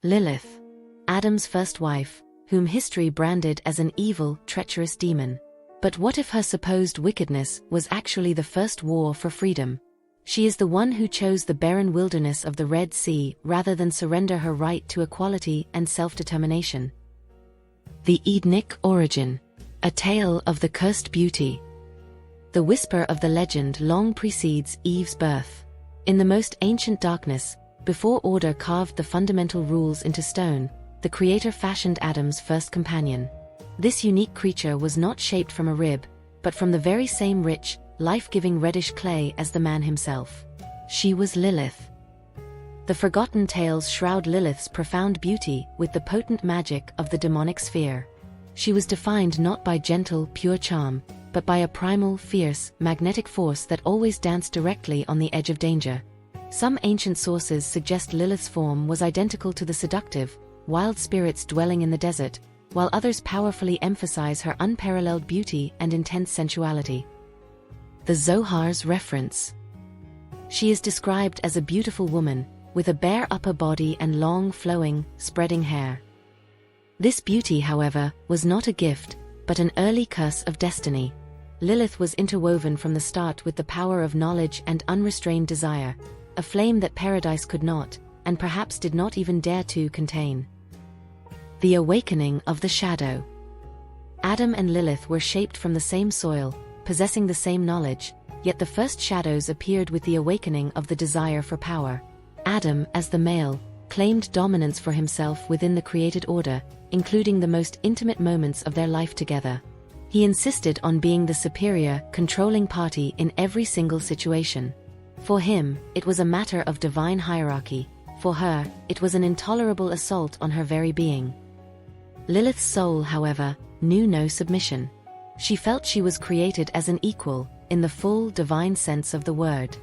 Lilith, Adam's first wife, whom history branded as an evil, treacherous demon. But what if her supposed wickedness was actually the first war for freedom? She is the one who chose the barren wilderness of the Red Sea rather than surrender her right to equality and self-determination. The Edenic origin, a tale of the cursed beauty. The whisper of the legend long precedes Eve's birth. In the most ancient darkness, before order carved the fundamental rules into stone, the Creator fashioned Adam's first companion. This unique creature was not shaped from a rib, but from the very same rich, life-giving reddish clay as the man himself. She was Lilith. The forgotten tales shroud Lilith's profound beauty with the potent magic of the demonic sphere. She was defined not by gentle, pure charm, but by a primal, fierce, magnetic force that always danced directly on the edge of danger. Some ancient sources suggest Lilith's form was identical to the seductive, wild spirits dwelling in the desert, while others powerfully emphasize her unparalleled beauty and intense sensuality. The Zohar's reference. She is described as a beautiful woman, with a bare upper body and long, flowing, spreading hair. This beauty, however, was not a gift, but an early curse of destiny. Lilith was interwoven from the start with the power of knowledge and unrestrained desire, a flame that paradise could not, and perhaps did not even dare to, contain. The awakening of the shadow. Adam and Lilith were shaped from the same soil, possessing the same knowledge, yet the first shadows appeared with the awakening of the desire for power. Adam, as the male, claimed dominance for himself within the created order, including the most intimate moments of their life together. He insisted on being the superior, controlling party in every single situation. For him, it was a matter of divine hierarchy. For her, it was an intolerable assault on her very being. Lilith's soul, however, knew no submission. She felt she was created as an equal, in the full divine sense of the word.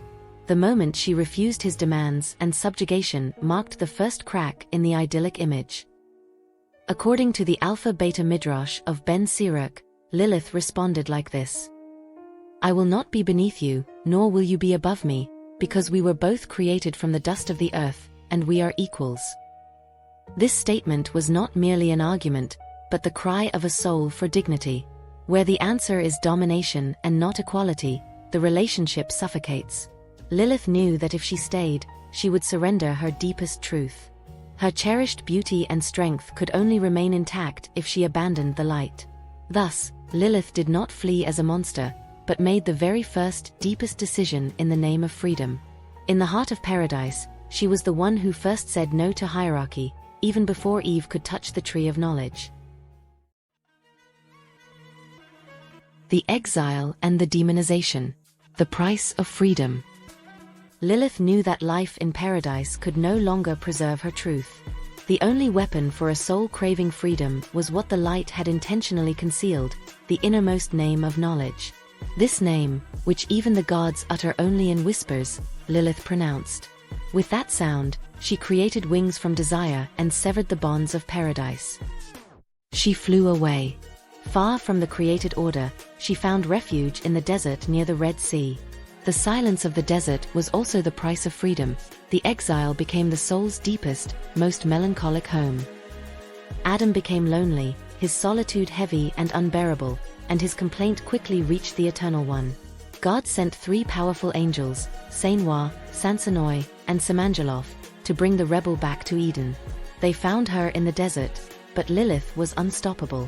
The moment she refused his demands and subjugation marked the first crack in the idyllic image. According to the Alpha-Beta Midrash of Ben Sirach, Lilith responded like this: I will not be beneath you, nor will you be above me, because we were both created from the dust of the earth, and we are equals. This statement was not merely an argument, but the cry of a soul for dignity. Where the answer is domination and not equality, the relationship suffocates. Lilith knew that if she stayed, she would surrender her deepest truth. Her cherished beauty and strength could only remain intact if she abandoned the light. Thus, Lilith did not flee as a monster, but made the very first, deepest decision in the name of freedom. In the heart of paradise, she was the one who first said no to hierarchy, even before Eve could touch the tree of knowledge. The exile and the demonization. The price of freedom. Lilith knew that life in paradise could no longer preserve her truth. The only weapon for a soul craving freedom was what the light had intentionally concealed, the innermost name of knowledge. This name, which even the gods utter only in whispers, Lilith pronounced. With that sound, she created wings from desire and severed the bonds of paradise. She flew away. Far from the created order, she found refuge in the desert near the Red Sea. The silence of the desert was also the price of freedom. The exile became the soul's deepest, most melancholic home. Adam became lonely, his solitude heavy and unbearable, and his complaint quickly reached the Eternal One. God sent 3 powerful angels, Sainwa, Sansonoi, and Samanjaloth, to bring the rebel back to Eden. They found her in the desert, but Lilith was unstoppable.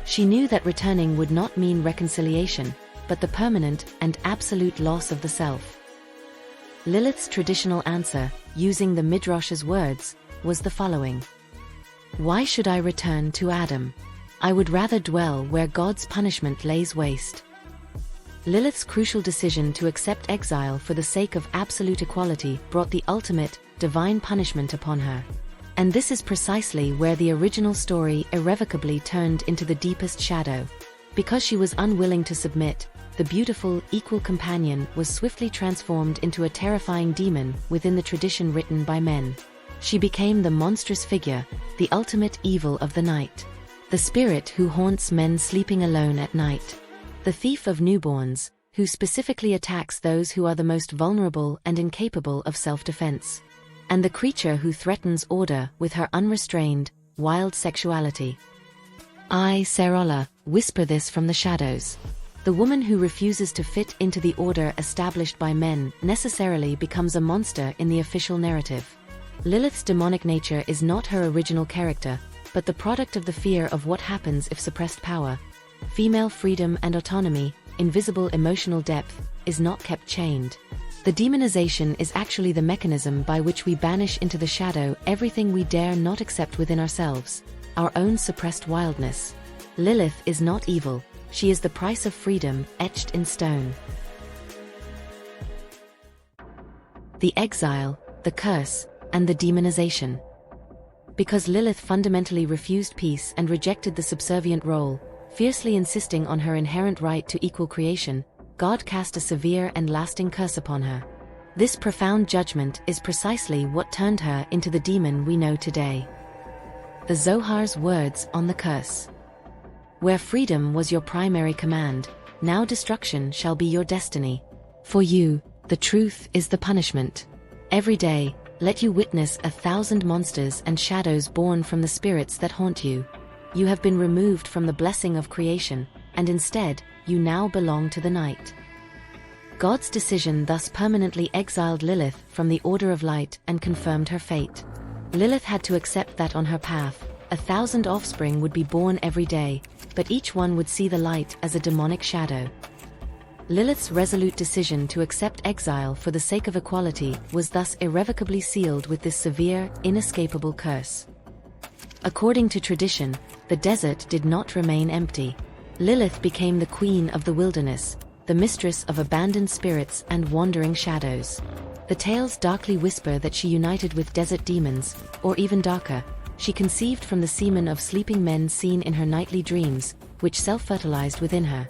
She knew that returning would not mean reconciliation, but the permanent and absolute loss of the self. Lilith's traditional answer, using the Midrash's words, was the following: Why should I return to Adam? I would rather dwell where God's punishment lays waste. Lilith's crucial decision to accept exile for the sake of absolute equality brought the ultimate, divine punishment upon her. And this is precisely where the original story irrevocably turned into the deepest shadow. Because she was unwilling to submit, the beautiful, equal companion was swiftly transformed into a terrifying demon within the tradition written by men. She became the monstrous figure, the ultimate evil of the night. The spirit who haunts men sleeping alone at night. The thief of newborns, who specifically attacks those who are the most vulnerable and incapable of self-defense. and the creature who threatens order with her unrestrained, wild sexuality. I, Serala, whisper this from the shadows. The woman who refuses to fit into the order established by men necessarily becomes a monster in the official narrative. Lilith's demonic nature is not her original character, but the product of the fear of what happens if suppressed power, female freedom and autonomy, invisible emotional depth, is not kept chained. The demonization is actually the mechanism by which we banish into the shadow everything we dare not accept within ourselves, our own suppressed wildness. Lilith is not evil. She is the price of freedom, etched in stone. The exile, the curse, and the demonization. Because Lilith fundamentally refused peace and rejected the subservient role, fiercely insisting on her inherent right to equal creation, God cast a severe and lasting curse upon her. This profound judgment is precisely what turned her into the demon we know today. The Zohar's words on the curse. Where freedom was your primary command, now destruction shall be your destiny. For you, the truth is the punishment. Every day, let you witness 1,000 monsters and shadows born from the spirits that haunt you. You have been removed from the blessing of creation, and instead, you now belong to the night. God's decision thus permanently exiled Lilith from the order of light and confirmed her fate. Lilith had to accept that on her path, 1,000 offspring would be born every day, but each one would see the light as a demonic shadow. Lilith's resolute decision to accept exile for the sake of equality was thus irrevocably sealed with this severe, inescapable curse. According to tradition, the desert did not remain empty. Lilith became the queen of the wilderness, the mistress of abandoned spirits and wandering shadows. The tales darkly whisper that she united with desert demons, or even darker, she conceived from the semen of sleeping men seen in her nightly dreams, which self-fertilized within her.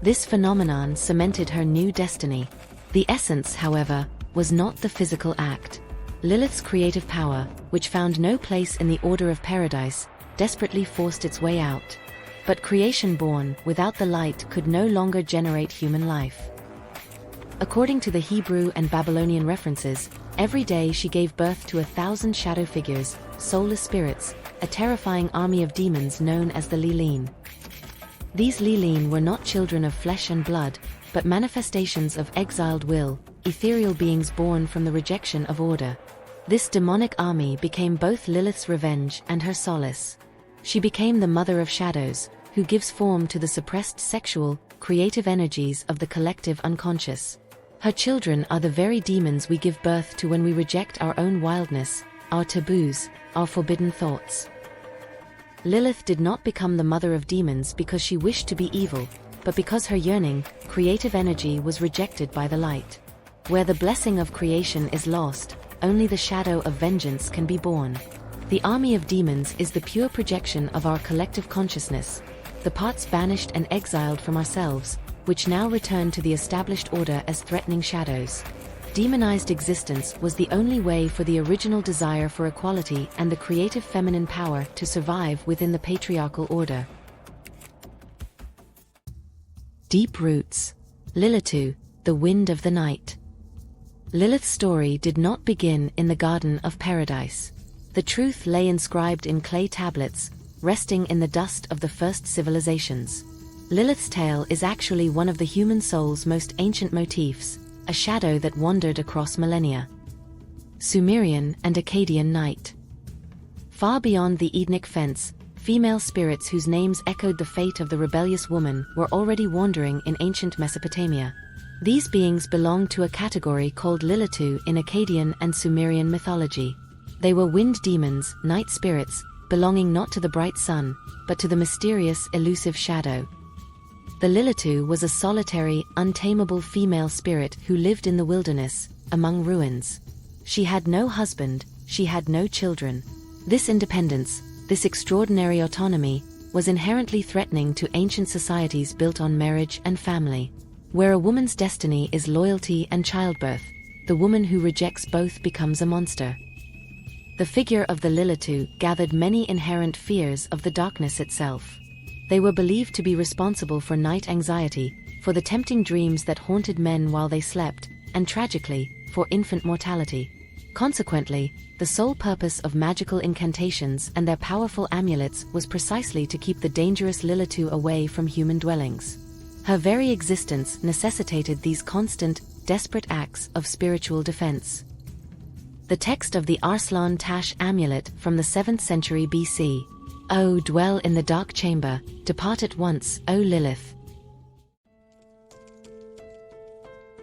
This phenomenon cemented her new destiny. The essence, however, was not the physical act. Lilith's creative power, which found no place in the order of paradise, desperately forced its way out. But creation born without the light could no longer generate human life. According to the Hebrew and Babylonian references, every day she gave birth to 1,000 shadow figures, soulless spirits, a terrifying army of demons known as the Lilin. These Lilin were not children of flesh and blood, but manifestations of exiled will, ethereal beings born from the rejection of order. This demonic army became both Lilith's revenge and her solace. She became the mother of shadows, who gives form to the suppressed sexual, creative energies of the collective unconscious. Her children are the very demons we give birth to when we reject our own wildness, our taboos, our forbidden thoughts. Lilith did not become the mother of demons because she wished to be evil, but because her yearning, creative energy was rejected by the light. Where the blessing of creation is lost, only the shadow of vengeance can be born. The army of demons is the pure projection of our collective consciousness, the parts banished and exiled from ourselves, which now return to the established order as threatening shadows. Demonized existence was the only way for the original desire for equality and the creative feminine power to survive within the patriarchal order. Deep roots. Lilith, the wind of the night. Lilith's story did not begin in the Garden of Paradise. The truth lay inscribed in clay tablets, resting in the dust of the first civilizations. Lilith's tale is actually one of the human soul's most ancient motifs, a shadow that wandered across millennia. Sumerian and Akkadian night. Far beyond the Edenic fence, female spirits whose names echoed the fate of the rebellious woman were already wandering in ancient Mesopotamia. These beings belonged to a category called Lilith in Akkadian and Sumerian mythology. They were wind demons, night spirits, belonging not to the bright sun, but to the mysterious, elusive shadow. The Lilith was a solitary, untamable female spirit who lived in the wilderness, among ruins. She had no husband, she had no children. This independence, this extraordinary autonomy, was inherently threatening to ancient societies built on marriage and family. Where a woman's destiny is loyalty and childbirth, the woman who rejects both becomes a monster. The figure of the Lilith gathered many inherent fears of the darkness itself. They were believed to be responsible for night anxiety, for the tempting dreams that haunted men while they slept, and tragically, for infant mortality. Consequently, the sole purpose of magical incantations and their powerful amulets was precisely to keep the dangerous Lilith away from human dwellings. Her very existence necessitated these constant, desperate acts of spiritual defense. The text of the Arslan Tash amulet from the 7th century BC. "O dwell in the dark chamber, depart at once, O Lilith."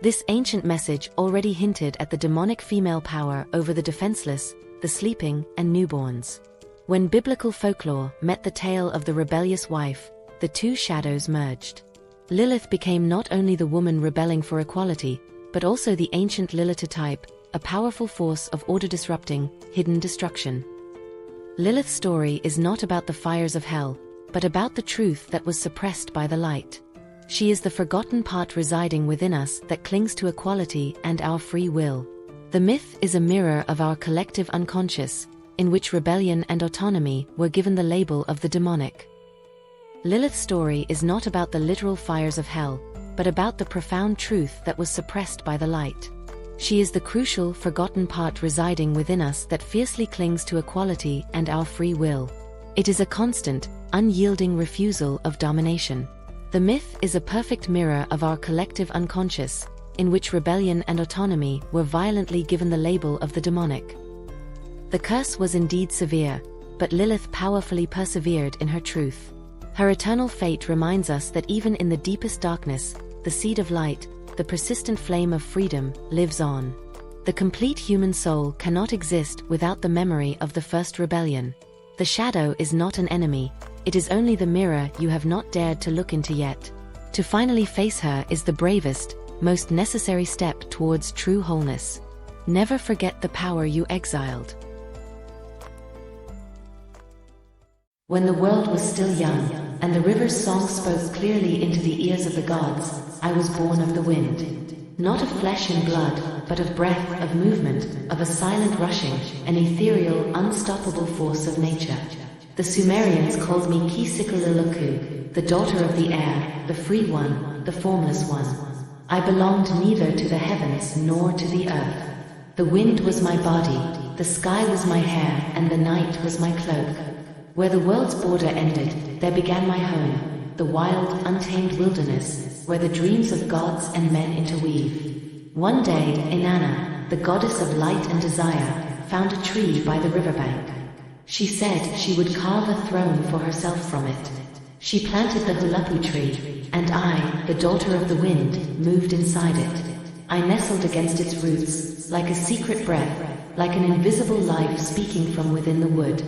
This ancient message already hinted at the demonic female power over the defenseless, the sleeping, and newborns. When biblical folklore met the tale of the rebellious wife, the two shadows merged. Lilith became not only the woman rebelling for equality, but also the ancient Lilith-type, a powerful force of order-disrupting, hidden destruction. Lilith's story is not about the fires of hell, but about the truth that was suppressed by the light. She is the forgotten part residing within us that clings to equality and our free will. The myth is a mirror of our collective unconscious, in which rebellion and autonomy were given the label of the demonic. Lilith's story is not about the literal fires of hell, but about the profound truth that was suppressed by the light. She is the crucial, forgotten part residing within us that fiercely clings to equality and our free will. It is a constant, unyielding refusal of domination. The myth is a perfect mirror of our collective unconscious, in which rebellion and autonomy were violently given the label of the demonic. The curse was indeed severe, but Lilith powerfully persevered in her truth. Her eternal fate reminds us that even in the deepest darkness, the seed of light, the persistent flame of freedom, lives on. The complete human soul cannot exist without the memory of the first rebellion. The shadow is not an enemy, it is only the mirror you have not dared to look into yet. To finally face her is the bravest, most necessary step towards true wholeness. Never forget the power you exiled. When the world was still young, and the river's song spoke clearly into the ears of the gods, I was born of the wind. Not of flesh and blood, but of breath, of movement, of a silent rushing, an ethereal, unstoppable force of nature. The Sumerians called me Ki-Sikalilaku, the daughter of the air, the free one, the formless one. I belonged neither to the heavens nor to the earth. The wind was my body, the sky was my hair, and the night was my cloak. Where the world's border ended, there began my home, the wild, untamed wilderness, where the dreams of gods and men interweave. One day, Inanna, the goddess of light and desire, found a tree by the riverbank. She said she would carve a throne for herself from it. She planted the hulapu tree, and I, the daughter of the wind, moved inside it. I nestled against its roots, like a secret breath, like an invisible life speaking from within the wood.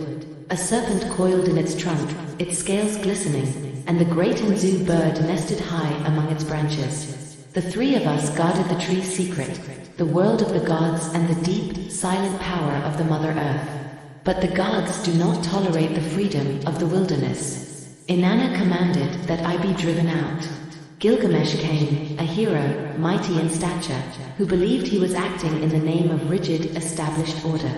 A serpent coiled in its trunk, its scales glistening, and the great Nzu bird nested high among its branches. The three of us guarded the tree's secret, the world of the gods and the deep, silent power of the Mother Earth. But the gods do not tolerate the freedom of the wilderness. Inanna commanded that I be driven out. Gilgamesh came, a hero, mighty in stature, who believed he was acting in the name of rigid, established order.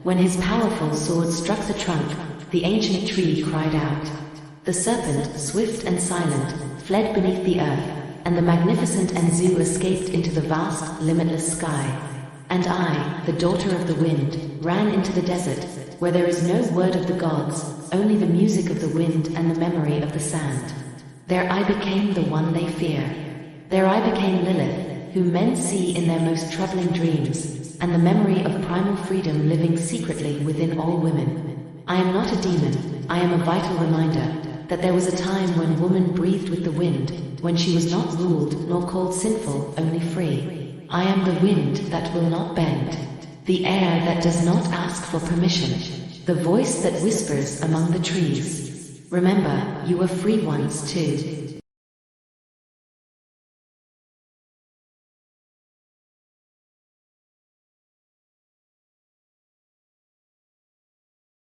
When his powerful sword struck the trunk, the ancient tree cried out. The serpent, swift and silent, fled beneath the earth, and the magnificent Nzu escaped into the vast, limitless sky. And I, the daughter of the wind, ran into the desert, where there is no word of the gods, only the music of the wind and the memory of the sand. There I became the one they fear. There I became Lilith, whom men see in their most troubling dreams, and the memory of primal freedom living secretly within all women. I am not a demon, I am a vital reminder that there was a time when woman breathed with the wind, when she was not ruled nor called sinful, only free. I am the wind that will not bend, the air that does not ask for permission, the voice that whispers among the trees. Remember, you were free once too.